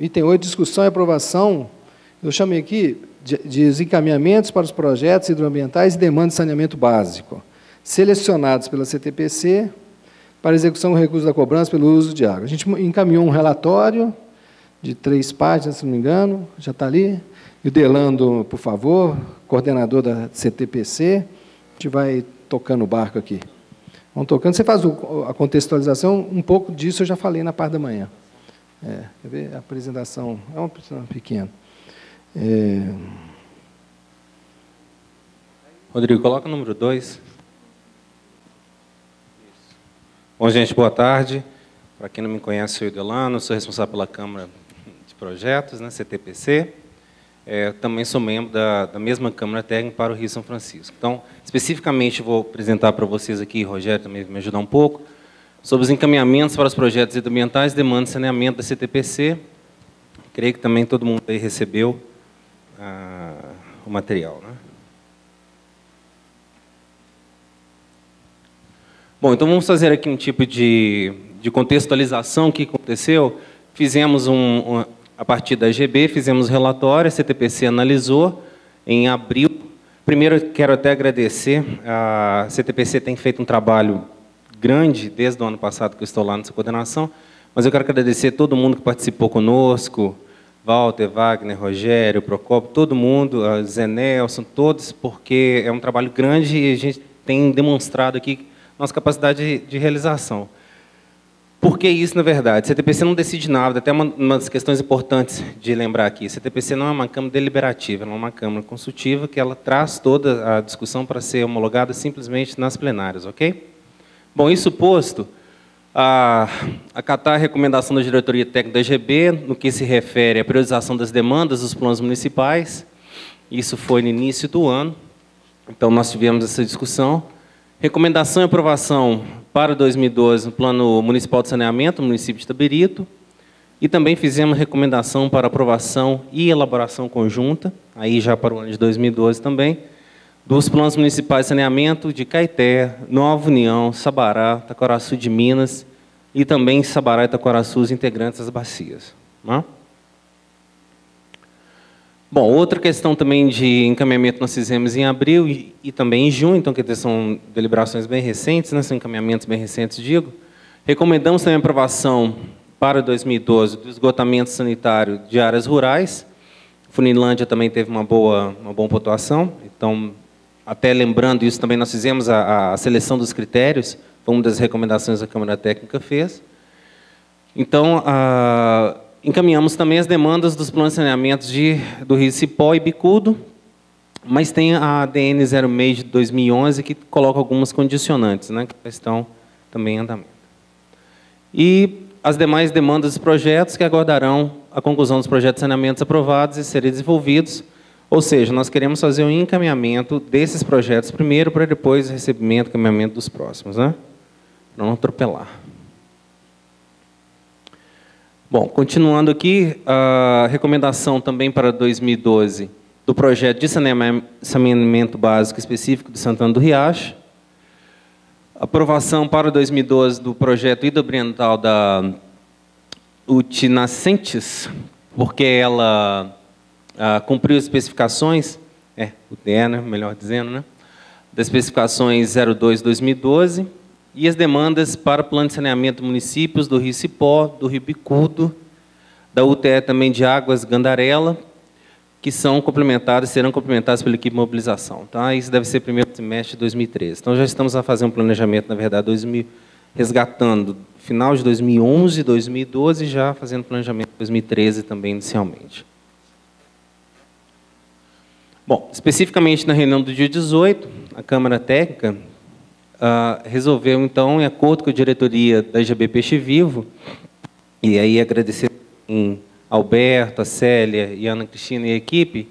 Item 8, discussão e aprovação. Eu chamei aqui de encaminhamentos para os projetos hidroambientais e demandas de saneamento básico, selecionados pela CTPC para execução do recurso da cobrança pelo uso de água. A gente encaminhou um relatório de 3 páginas, se não me engano, já está ali. E o Delando, por favor, coordenador da CTPC, a gente vai tocando o barco aqui. Vamos tocando. Você faz a contextualização, um pouco disso eu já falei na parte da manhã. Quer ver? A apresentação é uma apresentação pequena. Rodrigo, coloca o número 2. Bom, gente, boa tarde. Para quem não me conhece, eu sou o Delano, sou responsável pela Câmara de Projetos, né, CTPC. Também sou membro da mesma Câmara Técnica para o Rio São Francisco. Então, especificamente, vou apresentar para vocês aqui, Rogério também vai me ajudar um pouco, sobre os encaminhamentos para os projetos hidroambientais, demanda de saneamento da CTPC. Creio que também todo mundo aí recebeu o material, né? Bom, então vamos fazer aqui um tipo de contextualização. O que aconteceu? Fizemos a partir da EGB, fizemos relatório, a CTPC analisou em abril. Primeiro, quero até agradecer, a CTPC tem feito um trabalho grande desde o ano passado que eu estou lá nessa coordenação, mas eu quero agradecer todo mundo que participou conosco, Walter, Wagner, Rogério, Procopio, todo mundo, Zé Nelson, todos, porque é um trabalho grande e a gente tem demonstrado aqui nossa capacidade de realização. Por que isso, na verdade? A CTPC não decide nada, até uma das questões importantes de lembrar aqui. A CTPC não é uma Câmara deliberativa, ela é uma Câmara consultiva que ela traz toda a discussão para ser homologada simplesmente nas plenárias, ok? Bom, isso posto, acatar a recomendação da Diretoria Técnica da EGB, no que se refere à priorização das demandas dos planos municipais, isso foi no início do ano, então nós tivemos essa discussão. Recomendação e aprovação para 2012 no Plano Municipal de Saneamento, no município de Itabirito, e também fizemos recomendação para aprovação e elaboração conjunta, aí já para o ano de 2012 também, dos planos municipais de saneamento de Caeté, Nova União, Sabará, Itacoraçu de Minas e também Sabará e Itacoraçu, os integrantes das bacias. Né? Bom, outra questão também de encaminhamento nós fizemos em abril e também em junho, então, quer dizer, são deliberações bem recentes, né, são encaminhamentos bem recentes, digo. Recomendamos também a aprovação para 2012 do esgotamento sanitário de áreas rurais. Funilândia também teve uma boa pontuação, então, até lembrando isso, também nós fizemos a seleção dos critérios, foi uma das recomendações que a Câmara Técnica fez. Então, encaminhamos também as demandas dos planos de saneamento do Rio Cipó e Bicudo, mas tem a ADN 06 de 2011 que coloca algumas condicionantes, né, que estão também em andamento. E as demais demandas dos projetos que aguardarão a conclusão dos projetos de saneamento aprovados e serem desenvolvidos, ou seja, nós queremos fazer um encaminhamento desses projetos primeiro, para depois o recebimento e encaminhamento dos próximos, né, para não atropelar. Bom, continuando aqui, a recomendação também para 2012 do projeto de saneamento básico específico de Santana do Riacho. Aprovação para 2012 do projeto hidroambiental da Utinascentes, porque ela cumpriu as especificações, né, melhor dizendo, né, das especificações 02/2012, e as demandas para plano de saneamento de municípios do Rio Cipó, do Rio Bicudo, da UTE também de Águas Gandarela, que são complementadas, serão complementadas pela equipe de mobilização. Tá? Isso deve ser primeiro semestre de 2013. Então, já estamos a fazer um planejamento, na verdade, resgatando final de 2011, 2012, já fazendo planejamento de 2013 também, inicialmente. Bom, especificamente na reunião do dia 18, a Câmara Técnica resolveu, então, em acordo com a diretoria da EGB Peixe Vivo, e aí agradecer a Alberto, a Célia e a Ana Cristina e a equipe,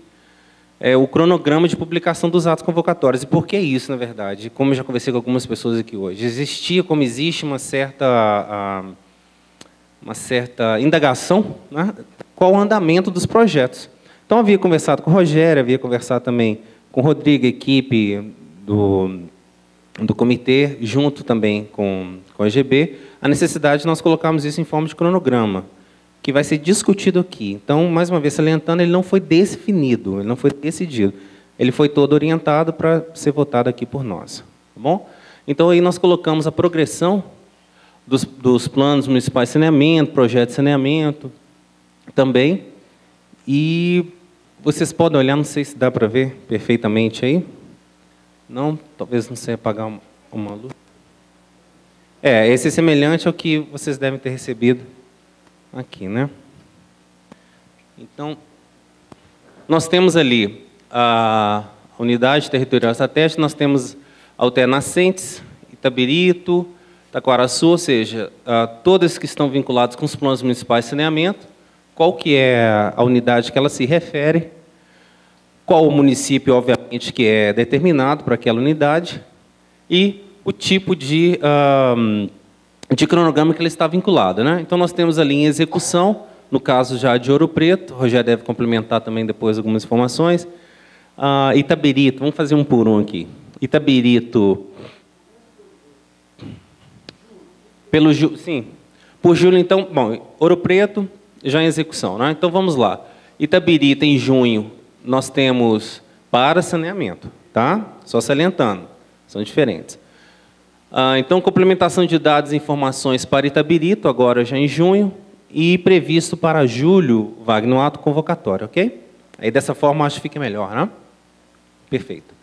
o cronograma de publicação dos atos convocatórios. E por que isso, na verdade? Como eu já conversei com algumas pessoas aqui hoje, existia, como existe, uma certa indagação, né, qual o andamento dos projetos. Então, havia conversado com o Rogério, havia conversado também com o Rodrigo, a equipe do comitê, junto também com a EGB, a necessidade de nós colocarmos isso em forma de cronograma, que vai ser discutido aqui. Então, mais uma vez, salientando, ele não foi definido, ele não foi decidido. Ele foi todo orientado para ser votado aqui por nós. Tá bom? Então, aí nós colocamos a progressão dos planos municipais de saneamento, projeto de saneamento também. E vocês podem olhar, não sei se dá para ver perfeitamente aí. Não? Talvez não sei apagar uma luz. Esse é semelhante ao que vocês devem ter recebido aqui, né? Então, nós temos ali a unidade territorial estratégica, nós temos Alternascentes, Itabirito, Taquaraçu, ou seja, todas que estão vinculadas com os planos municipais de saneamento, qual que é a unidade que ela se refere, qual o município, obviamente, que é determinado para aquela unidade, e o tipo de cronograma que ele está vinculado, né? Então, nós temos ali em execução, no caso já de Ouro Preto, o Rogério deve complementar também depois algumas informações. Itabirito, vamos fazer um por um aqui. Itabirito, sim, por julho, então, bom, Ouro Preto já em execução, né? Então, vamos lá. Itabirito, em junho, nós temos para saneamento, tá? Só salientando, são diferentes. Então, complementação de dados e informações para Itabirito, agora já em junho, e previsto para julho, Wagner, no ato convocatório, ok? Aí, dessa forma, acho que fica melhor, né? Perfeito.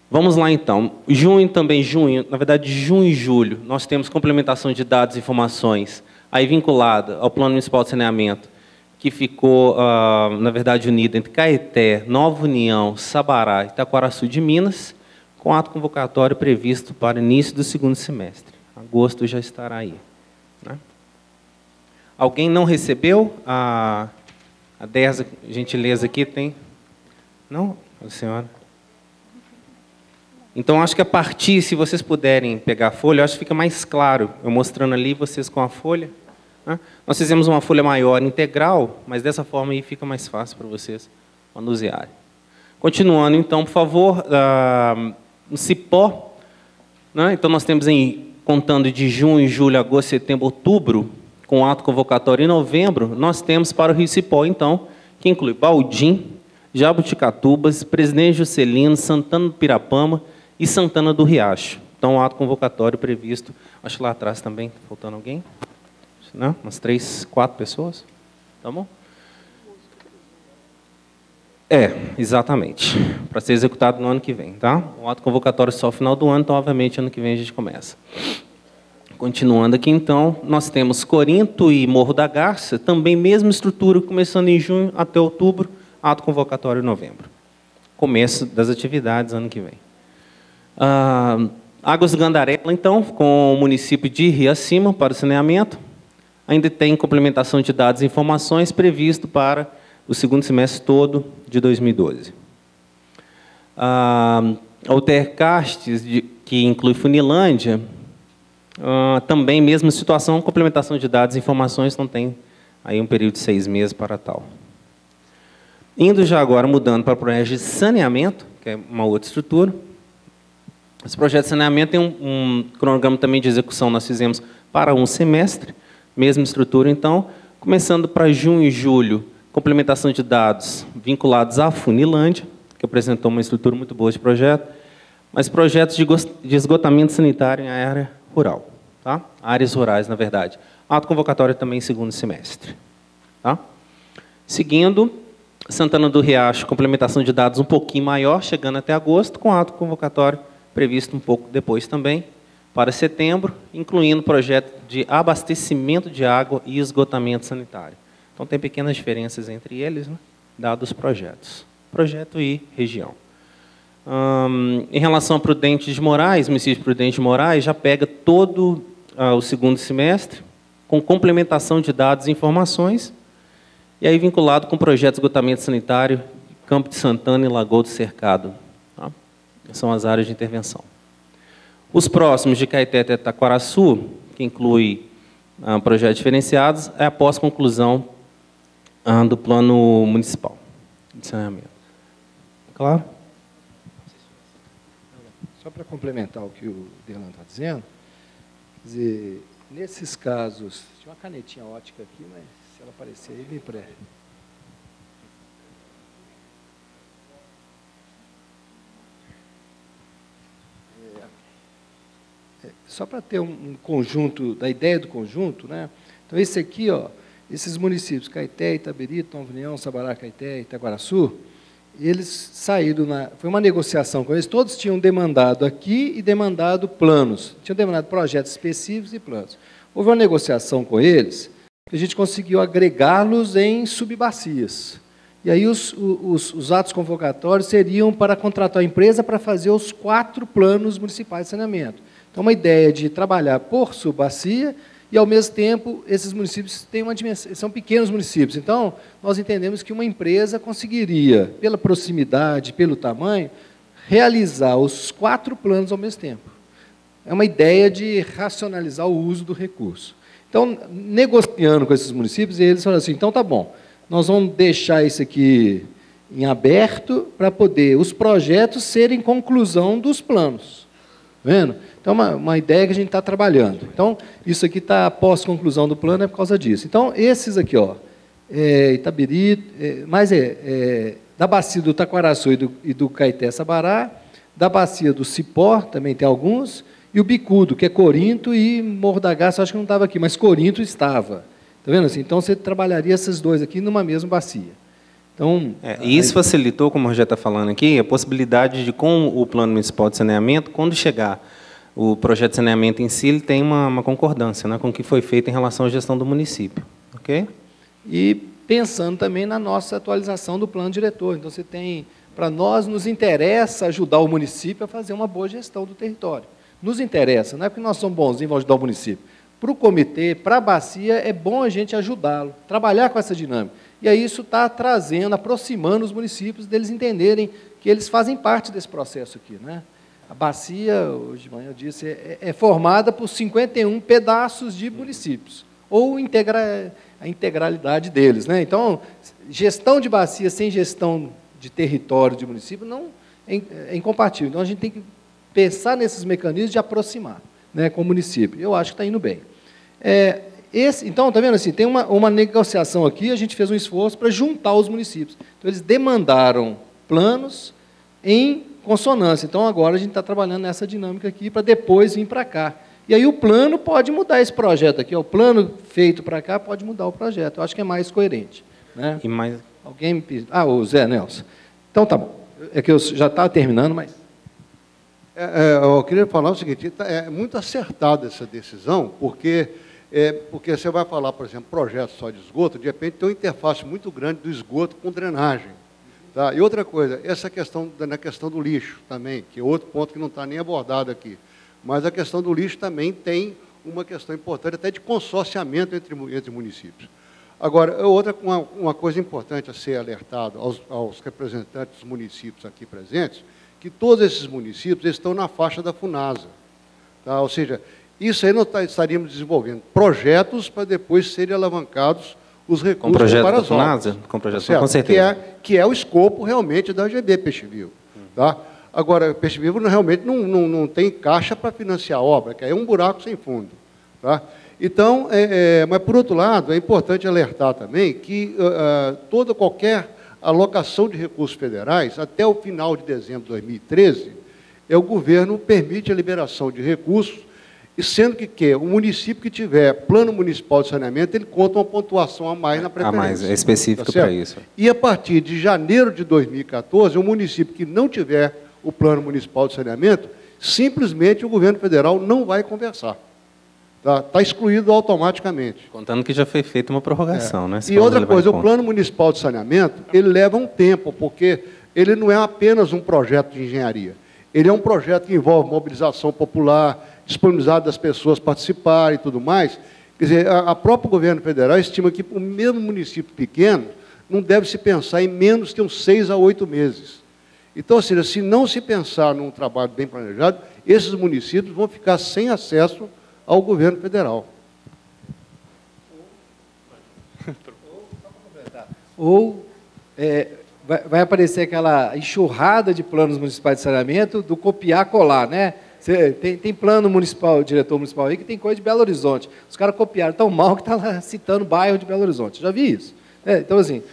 Vamos lá, então. Junho também, na verdade, junho e julho, nós temos complementação de dados e informações, aí vinculada ao Plano Municipal de Saneamento, que ficou, na verdade, unido entre Caeté, Nova União, Sabará e Taquaraçu de Minas, com ato convocatório previsto para início do segundo semestre. Agosto já estará aí, né? Alguém não recebeu a 10, gentileza aqui, tem? Não? A senhora? Então, acho que a partir, se vocês puderem pegar a folha, acho que fica mais claro, eu mostrando ali, vocês com a folha, né? Nós fizemos uma folha maior, integral, mas dessa forma aí fica mais fácil para vocês manusearem. Continuando, então, por favor, no Cipó, né? Então, nós temos, contando de junho, julho, agosto, setembro, outubro, com ato convocatório em novembro, nós temos para o Rio Cipó, então, que inclui Baldim, Jabuticatubas, Presidente Juscelino, Santana do Pirapama e Santana do Riacho. Então, ato convocatório previsto, acho que lá atrás também, está faltando alguém? Não? Umas 3, 4 pessoas? Tá bom? Exatamente. Para ser executado no ano que vem, tá? O ato convocatório só no final do ano, então, obviamente, ano que vem a gente começa. Continuando aqui, então, nós temos Corinto e Morro da Garça, também mesma estrutura, começando em junho até outubro, ato convocatório em novembro. Começo das atividades ano que vem. Águas do Gandarela, então, com o município de Riacima para o saneamento. Ainda tem complementação de dados e informações previsto para o segundo semestre todo de 2012. Altercastes, que inclui Funilândia, também mesma situação, complementação de dados e informações, não tem aí um período de 6 meses para tal. Indo já agora, mudando para o projeto de saneamento, que é uma outra estrutura. Esse projeto de saneamento tem um cronograma também de execução, nós fizemos para um semestre, mesma estrutura, então, começando para junho e julho, complementação de dados vinculados à Funilândia, que apresentou uma estrutura muito boa de projeto, mas projetos de esgotamento sanitário em área rural, tá? Áreas rurais, na verdade. Ato convocatório também em segundo semestre. Tá? Seguindo, Santana do Riacho, complementação de dados um pouquinho maior, chegando até agosto, com ato convocatório previsto um pouco depois também, para setembro, incluindo projeto de abastecimento de água e esgotamento sanitário. Então, tem pequenas diferenças entre eles, né, dados os projetos. Projeto e região. Em relação a Prudente de Moraes, o município de Prudente de Moraes já pega todo o segundo semestre, com complementação de dados e informações, e aí vinculado com projeto de esgotamento sanitário, Campo de Santana e Lagoa do Cercado. Tá? São as áreas de intervenção. Os próximos, de Caeté até Taquaraçu, que inclui projetos diferenciados, é após conclusão do plano municipal de saneamento. Claro? Só para complementar o que o Derlan está dizendo, quer dizer, nesses casos, tinha uma canetinha ótica aqui, mas Se ela aparecer aí, me pré. Só para ter um conjunto, da ideia do conjunto, né? Então, esse aqui, ó, esses municípios, Caeté, Itabirito, Nova União, Sabará, Caeté, Itaguaraçu, eles saíram, foi uma negociação com eles, todos tinham demandado aqui e demandado planos, tinham demandado projetos específicos e planos. Houve uma negociação com eles, que a gente conseguiu agregá-los em subbacias. E aí os atos convocatórios seriam para contratar a empresa para fazer os 4 planos municipais de saneamento. Então, uma ideia de trabalhar por subbacia e, ao mesmo tempo, esses municípios têm uma dimensão, são pequenos municípios. Então, nós entendemos que uma empresa conseguiria, pela proximidade, pelo tamanho, realizar os 4 planos ao mesmo tempo. É uma ideia de racionalizar o uso do recurso. Então, negociando com esses municípios, eles falaram assim, então, tá bom, nós vamos deixar isso aqui em aberto para poder os projetos serem conclusão dos planos. Está vendo? Então, uma ideia que a gente está trabalhando. Então, isso aqui está após conclusão do plano, é por causa disso. Então, esses aqui, ó, Itabiri, da bacia do Taquaraçu e do Caeté Sabará, da bacia do Cipó, também tem alguns, e o Bicudo, que é Corinto, e Morro da Garça, acho que não estava aqui, mas Corinto estava. Está vendo assim? Então, você trabalharia esses dois aqui numa mesma bacia. Então, e isso facilitou, como o Rogério está falando aqui, a possibilidade de, com o Plano Municipal de Saneamento, quando chegar o projeto de saneamento em si, ele tem uma concordância, né, com o que foi feito em relação à gestão do município. Ok? E pensando também na nossa atualização do plano diretor. Então, você tem, para nós, nos interessa ajudar o município a fazer uma boa gestão do território. Nos interessa, não é porque nós somos bonzinhos e vamos ajudar o município. Para o comitê, para a bacia, é bom a gente ajudá-lo, trabalhar com essa dinâmica. E aí isso está trazendo, aproximando os municípios deles entenderem que eles fazem parte desse processo aqui, né? A bacia, hoje de manhã eu disse, é formada por 51 pedaços de municípios, ou a integralidade deles, né? Então, gestão de bacia sem gestão de território de município não é incompatível. Então, a gente tem que pensar nesses mecanismos de aproximar, né, com o município. Eu acho que está indo bem. Então, está vendo assim, tem uma negociação aqui, a gente fez um esforço para juntar os municípios. Então, eles demandaram planos em consonância. Então, agora a gente está trabalhando nessa dinâmica aqui para depois vir para cá. E aí o plano pode mudar esse projeto aqui. O plano feito para cá pode mudar o projeto. Eu acho que é mais coerente. Né? E mais... Alguém me pediu? Ah, o Zé Nelson. Então, tá bom. É que eu já estava terminando, mas... eu queria falar o seguinte, é muito acertada essa decisão, porque você vai falar, por exemplo, projeto só de esgoto, de repente tem uma interface muito grande do esgoto com drenagem. Tá? E outra coisa, essa questão, na questão do lixo também, que é outro ponto que não está nem abordado aqui, mas a questão do lixo também tem uma questão importante, até de consorciamento entre municípios. Agora, uma coisa importante a ser alertado aos representantes dos municípios aqui presentes, que todos esses municípios estão na faixa da FUNASA. Tá? Ou seja, isso aí nós estaríamos desenvolvendo projetos para depois serem alavancados os recursos para as obras. Com projeto, com certeza. Que é o escopo realmente da AGB Peixe Vivo. Tá? Agora, Peixe Vivo realmente não tem caixa para financiar a obra, que aí é um buraco sem fundo. Tá? Então, mas, por outro lado, é importante alertar também que qualquer alocação de recursos federais, até o final de dezembro de 2013, o governo permite a liberação de recursos, e sendo que o município que tiver plano municipal de saneamento, ele conta uma pontuação a mais na preferência. A mais, é específico para isso. E a partir de janeiro de 2014, o município que não tiver o plano municipal de saneamento, simplesmente o governo federal não vai conversar. Está excluído automaticamente. Contando que já foi feita uma prorrogação, né? E outra coisa, o Plano Municipal de Saneamento, ele leva um tempo, porque ele não é apenas um projeto de engenharia. Ele é um projeto que envolve mobilização popular, disponibilidade das pessoas participarem e tudo mais. Quer dizer, a próprio governo federal estima que, para o mesmo município pequeno, não deve se pensar em menos que uns 6 a 8 meses. Então, ou seja, se não se pensar num trabalho bem planejado, esses municípios vão ficar sem acesso ao governo federal. Ou vai aparecer aquela enxurrada de planos municipais de saneamento do copiar-colar, né? Tem plano municipal, diretor municipal aí, que tem coisa de Belo Horizonte. Os caras copiaram tão mal que está lá citando bairro de Belo Horizonte. Já vi isso. Então, assim,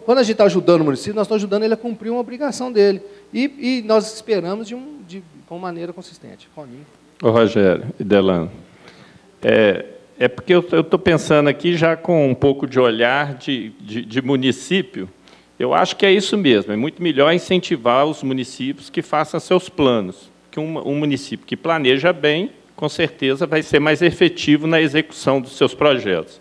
quando a gente está ajudando o município, nós estamos ajudando ele a cumprir uma obrigação dele. E nós esperamos de uma maneira consistente. Roninho. Ô, Rogério e Delano, porque eu estou pensando aqui já com um pouco de olhar de município. Eu acho que é isso mesmo, é muito melhor incentivar os municípios que façam seus planos, que um município que planeja bem, com certeza, vai ser mais efetivo na execução dos seus projetos.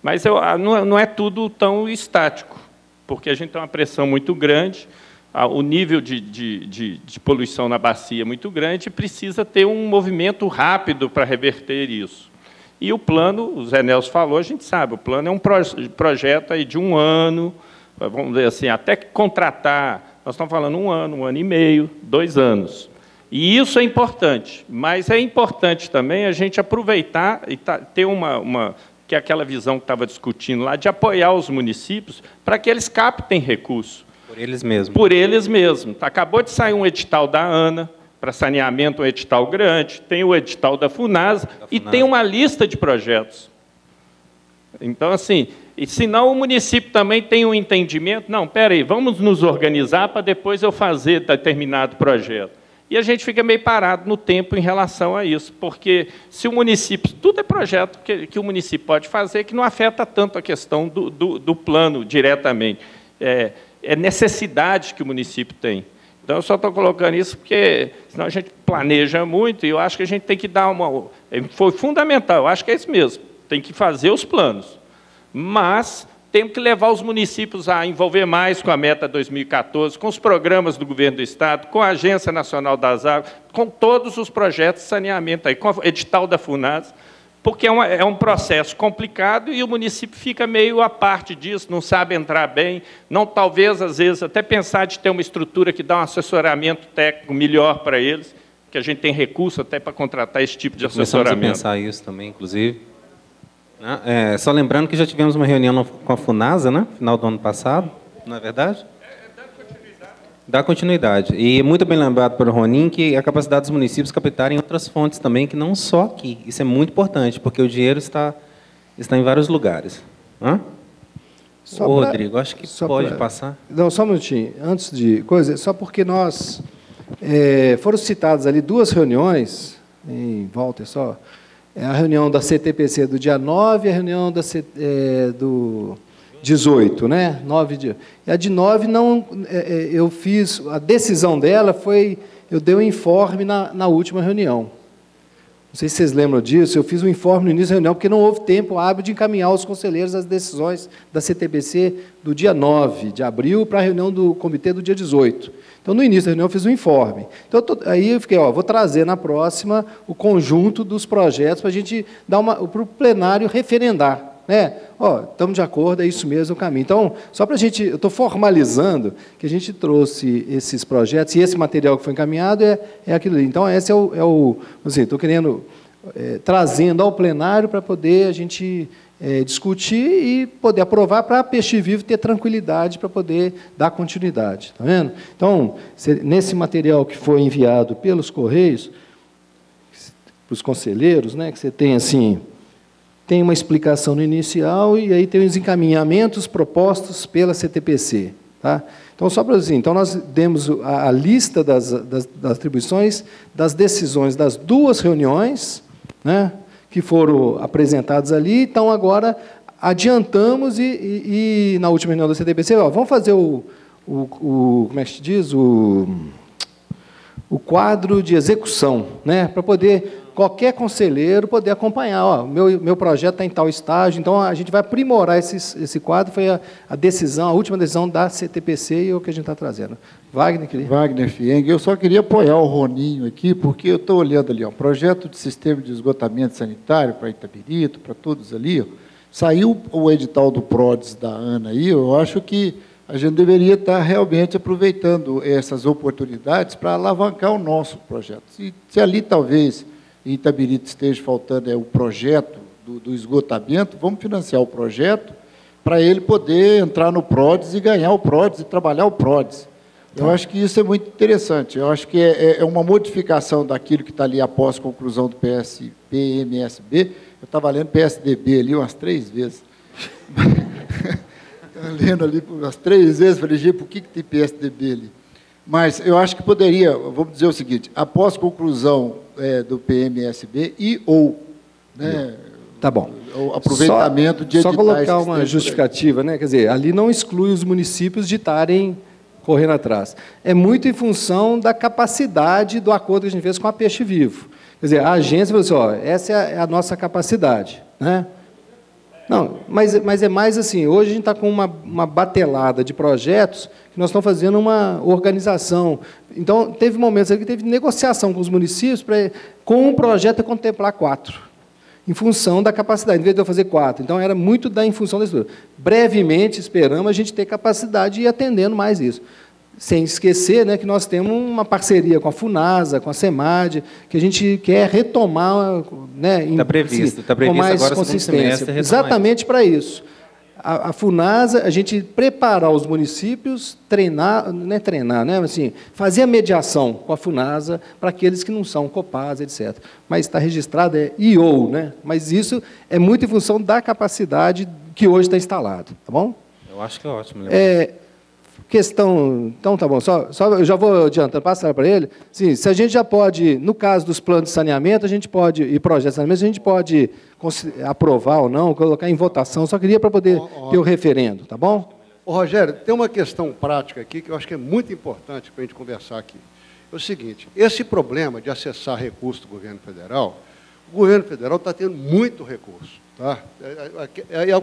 Mas não é tudo tão estático, porque a gente tem uma pressão muito grande, o nível de poluição na bacia é muito grande, e precisa ter um movimento rápido para reverter isso. E o plano, o Zé Nelson falou, a gente sabe, o plano é um projeto aí de 1 ano, vamos dizer assim, até contratar, nós estamos falando 1 ano e meio, 2 anos. E isso é importante, mas é importante também a gente aproveitar e ter que é aquela visão que estava discutindo lá, de apoiar os municípios para que eles captem recursos. Por eles mesmos. Por eles mesmos. Acabou de sair um edital da ANA, para saneamento, um edital grande, tem o edital da FUNASA, e tem uma lista de projetos. Então, assim, e senão o município também tem um entendimento, não, espera aí, vamos nos organizar para depois eu fazer determinado projeto. E a gente fica meio parado no tempo em relação a isso, porque se o município, tudo é projeto que o município pode fazer, que não afeta tanto a questão do plano diretamente. É necessidade que o município tem. Então, eu só estou colocando isso porque, senão a gente planeja muito, e eu acho que a gente tem que dar foi fundamental, eu acho que é isso mesmo, tem que fazer os planos, mas temos que levar os municípios a envolver mais com a Meta 2014, com os programas do Governo do Estado, com a Agência Nacional das Águas, com todos os projetos de saneamento, aí, com o edital da FUNASA, porque é um processo complicado e o município fica meio à parte disso, não sabe entrar bem, não, talvez, às vezes, até pensar de ter uma estrutura que dá um assessoramento técnico melhor para eles, que a gente tem recurso até para contratar esse tipo de assessoramento. Começamos a pensar isso também, inclusive. Só lembrando que já tivemos uma reunião com a FUNASA, né? Final do ano passado, não é verdade? Dá continuidade. E muito bem lembrado pelo Ronin que a capacidade dos municípios captarem outras fontes também, que não só aqui. Isso é muito importante, porque o dinheiro está em vários lugares. Rodrigo, acho que pode passar. Não, só um minutinho. Antes de coisa, só porque nós foram citadas ali 2 reuniões, em volta só, a reunião da CTPC do dia 9 e a reunião do 18, né? 9 dias. E a de 9, não, eu fiz, a decisão dela foi, eu dei um informe na última reunião. Não sei se vocês lembram disso, eu fiz um informe no início da reunião, porque não houve tempo hábil de encaminhar aos conselheiros as decisões da CTPC do dia 9 de abril para a reunião do comitê do dia 18. Então, no início da reunião, eu fiz um informe. Então, aí eu fiquei, vou trazer na próxima o conjunto dos projetos para a gente dar para o plenário referendar. Estamos de acordo, é isso mesmo o caminho. Então, só para a gente, eu estou formalizando que a gente trouxe esses projetos, e esse material que foi encaminhado é aquilo ali. Então, esse assim, estou querendo, trazendo ao plenário para poder a gente discutir e poder aprovar para a Peixe Vivo ter tranquilidade para poder dar continuidade. Está vendo? Então, nesse material que foi enviado pelos Correios, para os conselheiros, né, que você tem assim, tem uma explicação no inicial e aí tem os encaminhamentos propostos pela CTPC. Tá? Então, só para dizer, então nós demos a lista das atribuições, das decisões das 2 reuniões, né, que foram apresentadas ali, então agora adiantamos e na última reunião da CTPC, vamos fazer como é que se diz? O quadro de execução, né, para poder qualquer conselheiro poder acompanhar. Meu projeto está em tal estágio, então a gente vai aprimorar esse quadro. Foi a decisão, a última decisão da CTPC e o que a gente está trazendo. Wagner, queria. Wagner Fieng, eu só queria apoiar o Roninho aqui, porque eu estou olhando ali, projeto de sistema de esgotamento sanitário para Itabirito, para todos ali. Saiu o edital do PRODES da ANA aí, eu acho que a gente deveria estar realmente aproveitando essas oportunidades para alavancar o nosso projeto. Se ali talvez em Itabirito esteja faltando o projeto do esgotamento, vamos financiar o projeto para ele poder entrar no PRODES e ganhar o PRODES e trabalhar o PRODES. Eu acho que isso é muito interessante. Eu acho que é uma modificação daquilo que está ali após a conclusão do PMSB. Eu estava lendo PSDB ali umas 3 vezes. Lendo ali umas 3 vezes, falei, gente, por que tem PSDB ali? Mas eu acho que poderia, vamos dizer o seguinte, após conclusão do PMSB ou né, tá bom. o aproveitamento de editais... Só colocar uma justificativa, né? Quer dizer, ali não exclui os municípios de estarem correndo atrás. É muito em função da capacidade do acordo que a gente fez com a Peixe Vivo. Quer dizer, a agência falou assim, ó, essa é a nossa capacidade, né? Não, mas é mais assim, hoje a gente está com uma batelada de projetos que nós estamos fazendo uma organização. Então, teve momentos aí que teve negociação com os municípios com um projeto contemplar 4, em função da capacidade, em vez de eu fazer 4. Então, era muito em função da estrutura. Brevemente, esperamos a gente ter capacidade de ir atendendo mais isso. Sem esquecer, né, que nós temos uma parceria com a FUNASA, com a SEMAD, que a gente quer retomar, né, está previsto com mais agora, consistência. Exatamente para isso. A FUNASA, a gente preparar os municípios, treinar, não é treinar, né, assim, fazer a mediação com a FUNASA para aqueles que não são COPAS, etc. Mas está registrado, IO, né? Mas isso é muito em função da capacidade que hoje está instalado. Tá bom? Eu acho que é ótimo. Questão, então tá bom, só eu já vou adiantando, passar para ele. Sim, se a gente já pode, no caso dos planos de saneamento, a gente pode, e projetos de saneamento, a gente pode aprovar ou não, colocar em votação, só queria para poder ter o referendo, tá bom? Ô, Rogério, tem uma questão prática aqui que eu acho que é muito importante para a gente conversar aqui. É o seguinte, esse problema de acessar recursos do governo federal, o governo federal está tendo muito recurso. Tá?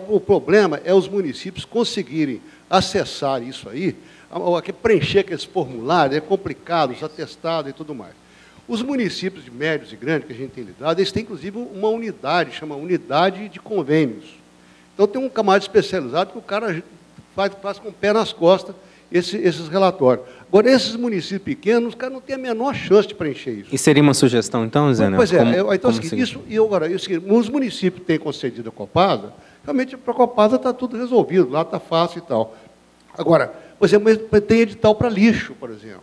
O problema é os municípios conseguirem acessar isso aí, preencher aqueles formulários, é complicado, os atestados e tudo mais. Os municípios de médios e grandes, que a gente tem lidado, eles têm, inclusive, uma unidade, chama Unidade de Convênios. Então, tem um camarada especializado que o cara faz com o pé nas costas esses relatórios. Agora, esses municípios pequenos, os caras não têm a menor chance de preencher isso. E seria uma sugestão, então, Zé? Pois é, então, os municípios têm concedido a Copasa, realmente para a Copasa está tudo resolvido, lá está fácil e tal. Agora, por exemplo, tem edital para lixo, por exemplo,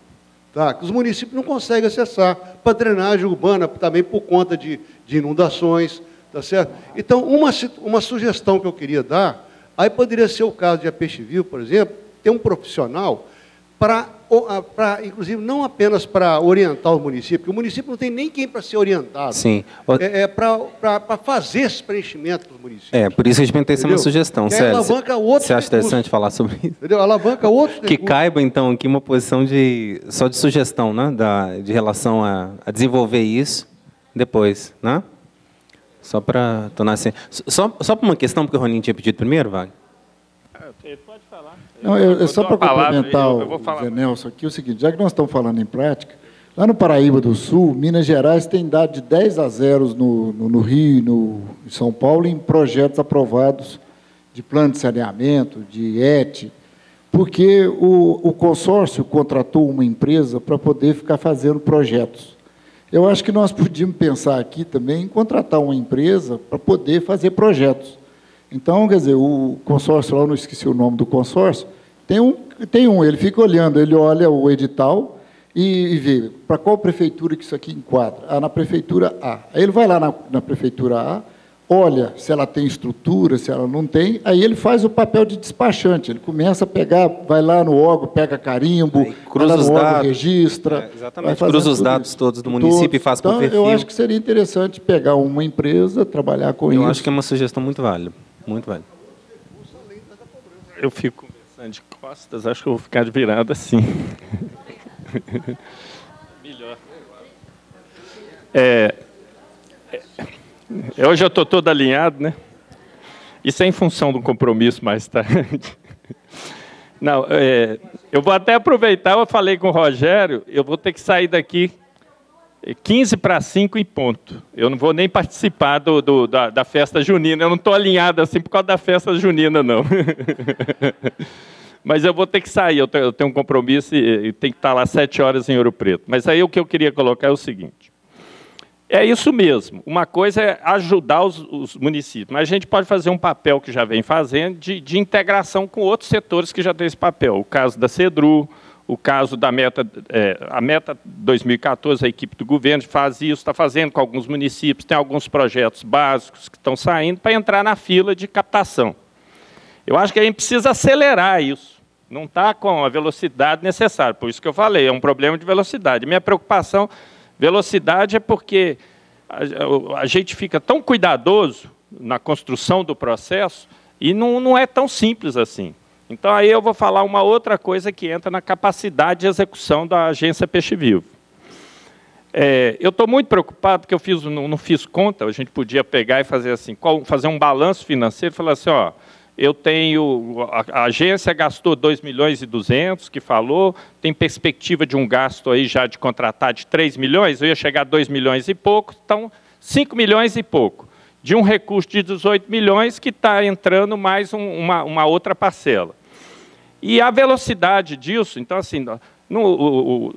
tá? Que os municípios não conseguem acessar, para drenagem urbana, também por conta de inundações, tá certo? Então, uma sugestão que eu queria dar, aí poderia ser o caso de a Peixe Vivo, por exemplo, ter um profissional inclusive, não apenas para orientar o município, porque o município não tem nem quem para ser orientado. Sim. Para fazer esse preenchimento dos municípios. Por isso a gente tem essa uma sugestão, Célio. Alavanca outros Você acha interessante falar sobre isso? Entendeu? Alavanca outros que caiba, então, aqui uma posição só de sugestão, né? De relação a desenvolver isso depois, né? Só para tornar assim... Só para uma questão, porque o Roninho tinha pedido primeiro, Wagner? Pode falar. Não, só para complementar o Zé Nelson aqui, é o seguinte, já que nós estamos falando em prática, lá no Paraíba do Sul, Minas Gerais tem dado de 10-0 no Rio e em São Paulo em projetos aprovados de plano de saneamento, de ET, porque o consórcio contratou uma empresa para poder ficar fazendo projetos. Eu acho que nós podíamos pensar aqui também em contratar uma empresa para poder fazer projetos. Então, quer dizer, o consórcio, lá eu não esqueci o nome do consórcio, tem um, ele fica olhando, ele olha o edital e vê para qual prefeitura que isso aqui enquadra. Na prefeitura A. Aí ele vai lá na prefeitura A, olha se ela tem estrutura, se ela não tem, aí ele faz o papel de despachante, ele começa a pegar, vai lá no órgão, pega carimbo, cruza vai lá no os órgão, dados, registra. Exatamente, cruza os dados todos do município e faz por perfil. Eu acho que seria interessante pegar uma empresa, trabalhar com isso. Eu acho que é uma sugestão muito válida. Muito válida. Eu fico conversando de costas, acho que eu vou ficar de virada assim. Melhor. Hoje eu estou todo alinhado, né? Isso é em função do compromisso mais tarde. Não, eu vou até aproveitar, eu falei com o Rogério, eu vou ter que sair daqui 15:45 em ponto. Eu não vou nem participar da festa junina. Eu não estou alinhado assim por causa da festa junina, não. Mas eu vou ter que sair. Eu tenho um compromisso e tenho que estar lá 7 horas em Ouro Preto. Mas aí o que eu queria colocar é o seguinte. É isso mesmo. Uma coisa é ajudar os municípios, mas a gente pode fazer um papel que já vem fazendo de integração com outros setores que já têm esse papel. O caso da CEDRU, o caso da a Meta 2014, a equipe do governo faz isso, está fazendo com alguns municípios, tem alguns projetos básicos que estão saindo para entrar na fila de captação. Eu acho que a gente precisa acelerar isso, não está com a velocidade necessária, por isso que eu falei, é um problema de velocidade. Minha preocupação, velocidade, é porque a gente fica tão cuidadoso na construção do processo e não é tão simples assim. Então, aí eu vou falar uma outra coisa que entra na capacidade de execução da Agência Peixe Vivo. Eu estou muito preocupado, porque eu não fiz conta, a gente podia pegar e fazer assim, fazer um balanço financeiro e falar assim, ó, a agência gastou 2.200.000, que falou, tem perspectiva de um gasto aí já de contratar de 3 milhões, eu ia chegar a 2 milhões e pouco, então 5 milhões e pouco. De um recurso de 18 milhões que está entrando mais uma outra parcela. E a velocidade disso, então, assim,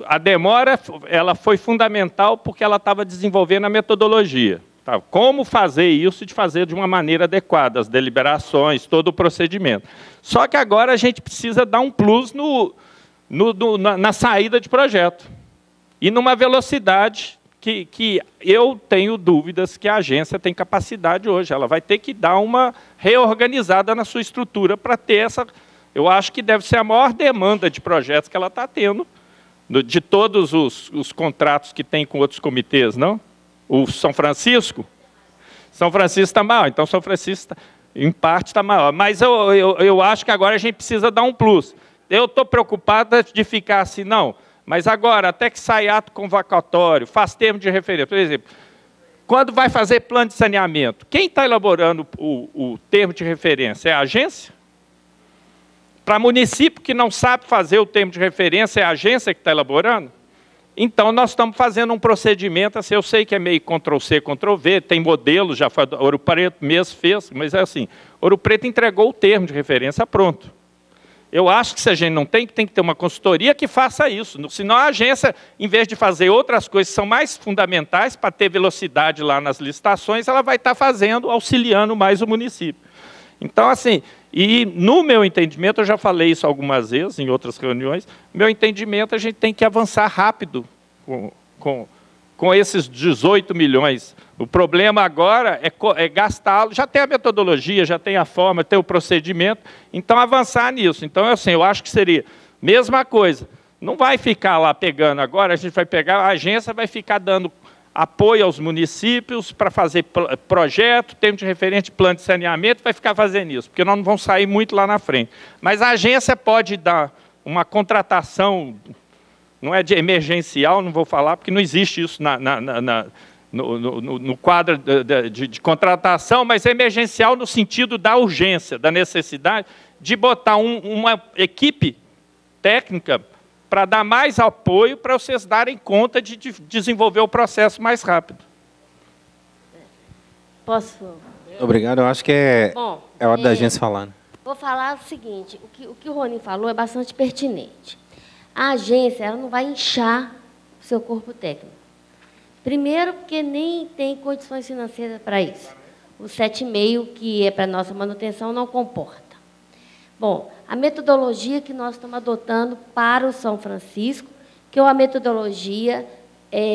a demora ela foi fundamental porque ela estava desenvolvendo a metodologia. Tá? Como fazer isso de fazer de uma maneira adequada, as deliberações, todo o procedimento. Só que agora a gente precisa dar um plus na saída de projeto. E numa velocidade que eu tenho dúvidas que a agência tem capacidade hoje. Ela vai ter que dar uma reorganizada na sua estrutura para ter essa... Eu acho que deve ser a maior demanda de projetos que ela está tendo, de todos os contratos que tem com outros comitês, não? O São Francisco? São Francisco está maior, então São Francisco, em parte, está maior. Mas eu acho que agora a gente precisa dar um plus. Eu estou preocupada de ficar assim, não... Mas agora, até que sai ato convocatório, faz termo de referência. Por exemplo, quando vai fazer plano de saneamento, quem está elaborando o termo de referência? É a agência? Para município que não sabe fazer o termo de referência, é a agência que está elaborando? Então, nós estamos fazendo um procedimento, assim, eu sei que é meio Ctrl-C, Ctrl-V, tem modelos, já foi, Ouro Preto mesmo fez, mas é assim, Ouro Preto entregou o termo de referência pronto. Eu acho que se a gente não tem que ter uma consultoria que faça isso. Senão a agência, em vez de fazer outras coisas que são mais fundamentais para ter velocidade lá nas licitações, ela vai estar fazendo, auxiliando mais o município. Então, assim, e no meu entendimento, eu já falei isso algumas vezes em outras reuniões, meu entendimento, a gente tem que avançar rápido com esses 18 milhões. O problema agora é gastá-lo, já tem a metodologia, já tem a forma, tem o procedimento, então avançar nisso. Então, assim, eu acho que seria a mesma coisa. Não vai ficar lá pegando agora, a gente vai pegar, a agência vai ficar dando apoio aos municípios para fazer projeto, termo de referente, plano de saneamento, vai ficar fazendo isso, porque nós não vamos sair muito lá na frente. Mas a agência pode dar uma contratação, não é de emergencial, não vou falar, porque não existe isso no quadro de contratação, mas é emergencial no sentido da urgência, da necessidade de botar uma equipe técnica para dar mais apoio para vocês darem conta de desenvolver o processo mais rápido. Posso? Obrigado, eu acho que é hora da agência falar. Né? Vou falar o seguinte, o que o Rony falou é bastante pertinente. A agência ela não vai inchar o seu corpo técnico. Primeiro, porque nem tem condições financeiras para isso. O 7,5, que é para nossa manutenção, não comporta. Bom, a metodologia que nós estamos adotando para o São Francisco, que é uma metodologia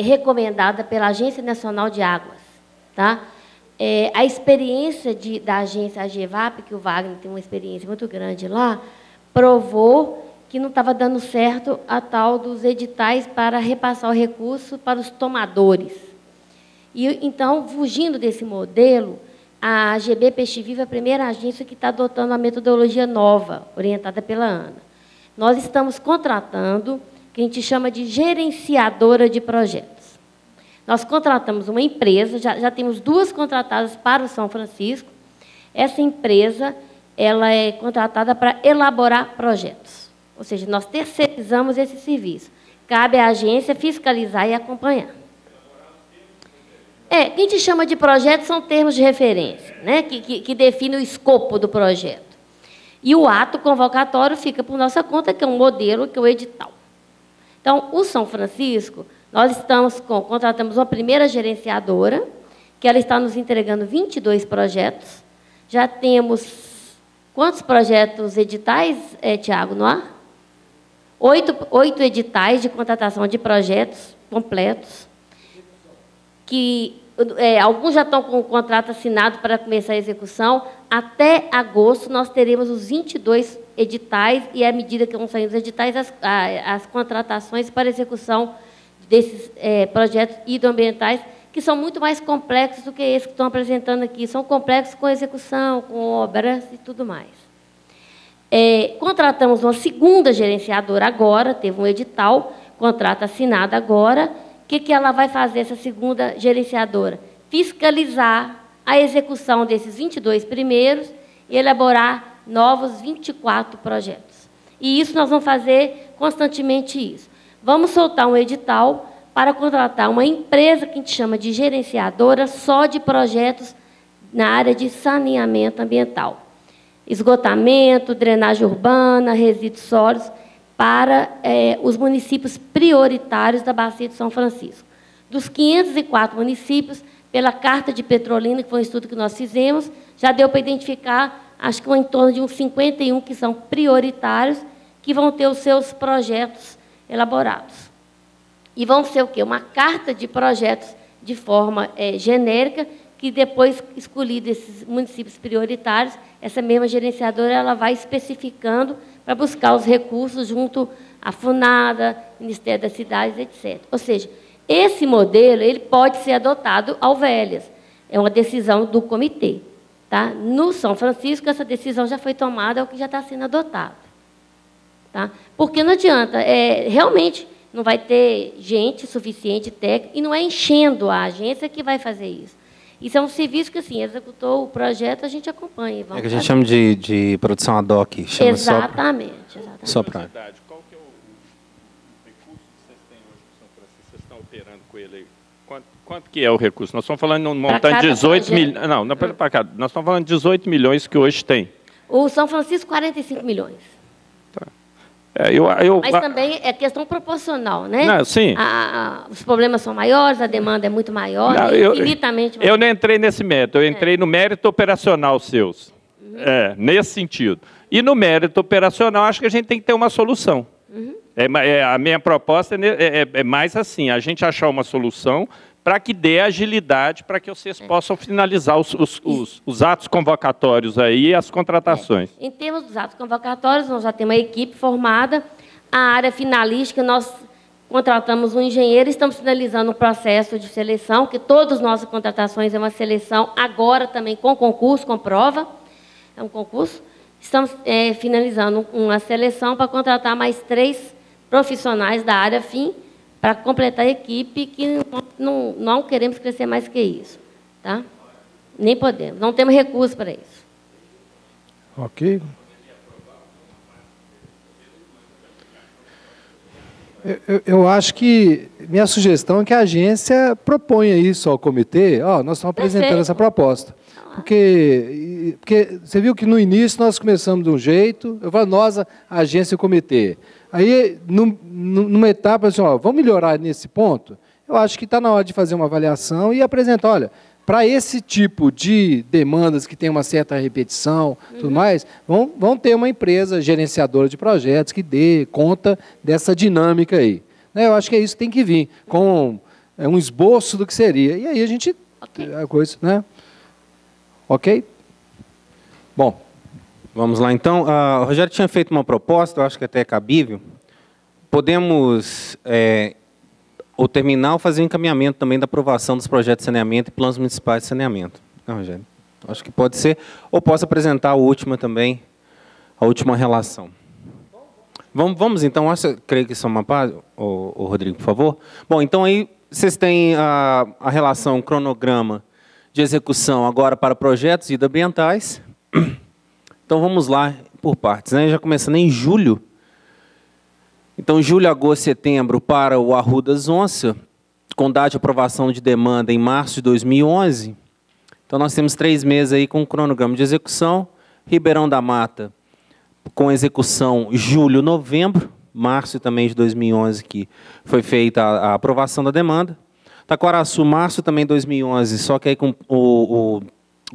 recomendada pela Agência Nacional de Águas. Tá? A experiência da agência AGEVAP, que o Wagner tem uma experiência muito grande lá, provou que não estava dando certo a tal dos editais para repassar o recurso para os tomadores. E, então, fugindo desse modelo, a AGB Peixe Vivo é a primeira agência que está adotando uma metodologia nova, orientada pela ANA. Nós estamos contratando, que a gente chama de gerenciadora de projetos. Nós contratamos uma empresa, já temos 2 contratadas para o São Francisco. Essa empresa ela é contratada para elaborar projetos. Ou seja, nós terceirizamos esse serviço. Cabe à agência fiscalizar e acompanhar. O que a gente chama de projeto são termos de referência, né, que definem o escopo do projeto. E o ato convocatório fica por nossa conta, que é um modelo, que é o edital. Então, o São Francisco, nós contratamos uma primeira gerenciadora, que ela está nos entregando 22 projetos. Já temos quantos projetos editais, Tiago, no ar? 8 editais de contratação de projetos completos, que alguns já estão com o contrato assinado para começar a execução. Até agosto, nós teremos os 22 editais, e à medida que vão saindo os editais, as contratações para execução desses projetos hidroambientais, que são muito mais complexos do que esses que estão apresentando aqui. São complexos com execução, com obras e tudo mais. Contratamos uma segunda gerenciadora agora, teve um edital, contrato assinado agora. O que ela vai fazer, essa segunda gerenciadora? Fiscalizar a execução desses 22 primeiros e elaborar novos 24 projetos. E isso nós vamos fazer constantemente isso. Vamos soltar um edital para contratar uma empresa que a gente chama de gerenciadora só de projetos na área de saneamento ambiental. Esgotamento, drenagem urbana, resíduos sólidos, para os municípios prioritários da Bacia de São Francisco. Dos 504 municípios, pela Carta de Petrolina, que foi um estudo que nós fizemos, já deu para identificar, acho que em torno de uns 51 que são prioritários, que vão ter os seus projetos elaborados. E vão ser o quê? Uma carta de projetos de forma genérica, que depois, escolhido esses municípios prioritários, essa mesma gerenciadora ela vai especificando para buscar os recursos junto à FUNADA, Ministério das Cidades, etc. Ou seja, esse modelo ele pode ser adotado ao Velhas. É uma decisão do comitê. Tá? No São Francisco, essa decisão já foi tomada, é o que já está sendo adotado. Tá? Porque não adianta, realmente não vai ter gente suficiente técnica, e não é enchendo a agência que vai fazer isso. Isso é um serviço que, assim, executou o projeto, a gente acompanha. É que a gente chama de produção ad hoc. Chama exatamente. Só para... Qual que é o recurso que vocês têm hoje no São Francisco? Vocês estão operando com ele aí? Quanto que é o recurso? Nós estamos falando de um montante de 18 milhões. Não para cá. Nós estamos falando de 18 milhões que hoje tem. O São Francisco, 45 milhões. Tá. Mas também é questão proporcional, né? Não, sim. Os problemas são maiores, a demanda é muito maior, infinitamente maior. Eu não entrei nesse mérito, eu entrei no mérito operacional seus. Nesse sentido. E no mérito operacional, acho que a gente tem que ter uma solução. A minha proposta é mais assim, a gente achar uma solução para que dê agilidade, para que vocês possam finalizar os atos convocatórios aí e as contratações. Em termos dos atos convocatórios, nós já temos uma equipe formada. A área finalística, nós contratamos um engenheiro, estamos finalizando um processo de seleção, que todas as nossas contratações é uma seleção, agora também com concurso, com prova. É um concurso. Estamos finalizando uma seleção para contratar mais 3 profissionais da área fim, para completar a equipe, que não queremos crescer mais que isso. Tá? Nem podemos, não temos recursos para isso. Ok. Eu acho que minha sugestão é que a agência proponha isso ao comitê. Nós estamos apresentando essa proposta. Porque você viu que no início nós começamos de um jeito, eu falo, nós, a agência e o comitê. Aí, numa etapa, assim, vamos melhorar nesse ponto? Eu acho que está na hora de fazer uma avaliação e apresentar, olha, para esse tipo de demandas que tem uma certa repetição, tudo mais, vão ter uma empresa gerenciadora de projetos que dê conta dessa dinâmica aí. Eu acho que é isso que tem que vir, com um esboço do que seria. E aí a gente... A coisa, né? Ok? Bom. Vamos lá, então. O Rogério tinha feito uma proposta, eu acho que até é cabível. Podemos, ou terminar, ou fazer um encaminhamento também da aprovação dos projetos de saneamento e planos municipais de saneamento. Não, Rogério? Acho que pode ser. Ou posso apresentar a última também, a última relação. Vamos então, creio que isso é uma página, o Rodrigo, por favor. Bom, então aí vocês têm a relação cronograma de execução agora para projetos hidroambientais. Então, vamos lá por partes. Já começando em julho. Então, julho, agosto, setembro para o Arrudas Onça, com data de aprovação de demanda em março de 2011. Então, nós temos 3 meses aí com cronograma de execução. Ribeirão da Mata, com execução julho, novembro. Março também de 2011, que foi feita a aprovação da demanda. Taquaraçu, março também de 2011, só que aí com o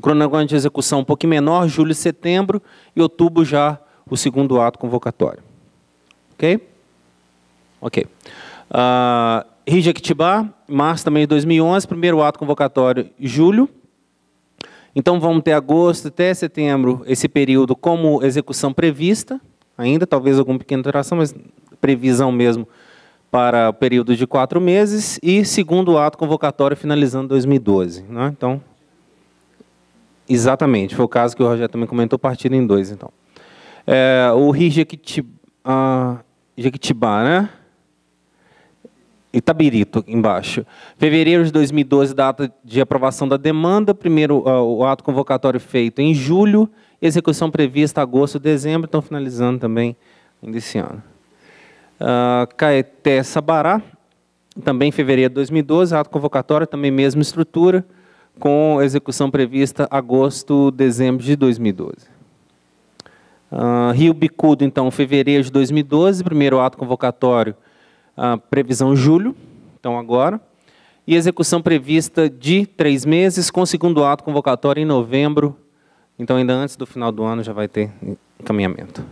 cronograma de execução um pouquinho menor, julho e setembro, e outubro já o segundo ato convocatório. Ok? Ok. Rio Jequitibá, março também de 2011, primeiro ato convocatório, julho. Então, vamos ter agosto até setembro, esse período como execução prevista, ainda, talvez alguma pequena alteração, mas previsão mesmo para o período de 4 meses, e segundo ato convocatório finalizando 2012. Né? Então, exatamente, foi o caso que o Rogério também comentou, partido em 2, então. O Rio Jequitibá, né? Itabirito, embaixo. Fevereiro de 2012, data de aprovação da demanda. Primeiro, o ato convocatório feito em julho. Execução prevista agosto, dezembro. Estão finalizando também ainda esse ano. Caeté, Sabará, também em fevereiro de 2012. Ato convocatório, também mesma estrutura, com execução prevista agosto, dezembro de 2012. Rio Bicudo, então, fevereiro de 2012. Primeiro ato convocatório. Previsão julho, então agora, e execução prevista de 3 meses, com segundo ato convocatório em novembro, então ainda antes do final do ano já vai ter encaminhamento.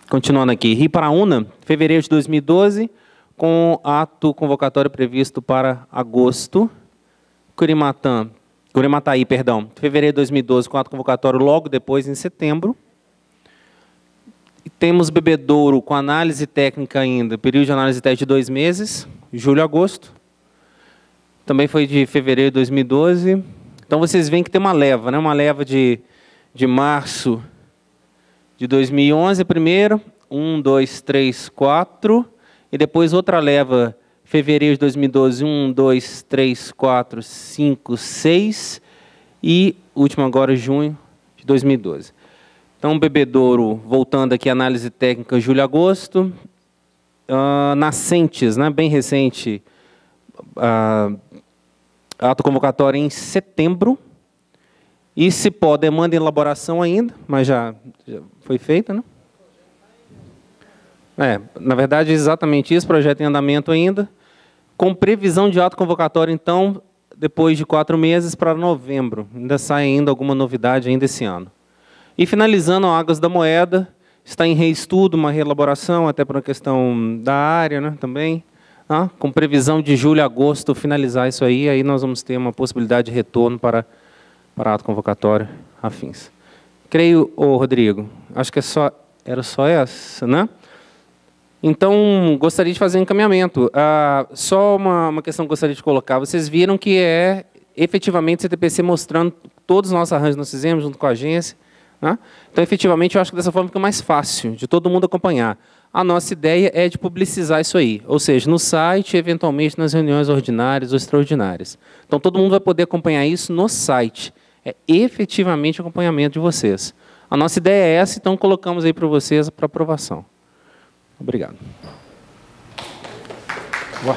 Continuando aqui, Rio Paraúna, fevereiro de 2012, com ato convocatório previsto para agosto. Curimataí, perdão, fevereiro de 2012, com ato convocatório logo depois, em setembro. Temos Bebedouro com análise técnica ainda, período de análise técnica de 2 meses, julho a agosto. Também foi de fevereiro de 2012. Então, vocês veem que tem uma leva, né? Uma leva de março de 2011, primeiro, 1, 2, 3, 4, e depois outra leva, fevereiro de 2012, 1, 2, 3, 4, 5, 6, e último agora, junho de 2012. Então, Bebedouro, voltando aqui, análise técnica, julho e agosto. Nascentes, né, bem recente, ato convocatório em setembro. E Cipó, demanda em elaboração ainda, mas já foi feita, né? Na verdade, exatamente isso, projeto em andamento ainda. Com previsão de ato convocatório, então, depois de 4 meses, para novembro. Ainda sai ainda alguma novidade ainda esse ano. E finalizando, Águas da Moeda, está em reestudo, uma reelaboração, até por uma questão da área, né, também, com previsão de julho a agosto finalizar isso aí nós vamos ter uma possibilidade de retorno para ato convocatório afins. Creio, Rodrigo, acho que era só essa, né? Então, gostaria de fazer um encaminhamento. Só uma questão que gostaria de colocar. Vocês viram que é efetivamente CTPC mostrando todos os nossos arranjos que nós fizemos junto com a agência. Então, efetivamente, eu acho que dessa forma fica mais fácil de todo mundo acompanhar. A nossa ideia é de publicizar isso aí, ou seja, no site, eventualmente nas reuniões ordinárias ou extraordinárias. Então, todo mundo vai poder acompanhar isso no site. É efetivamente o acompanhamento de vocês. A nossa ideia é essa, então colocamos aí para vocês para aprovação. Obrigado. Boa.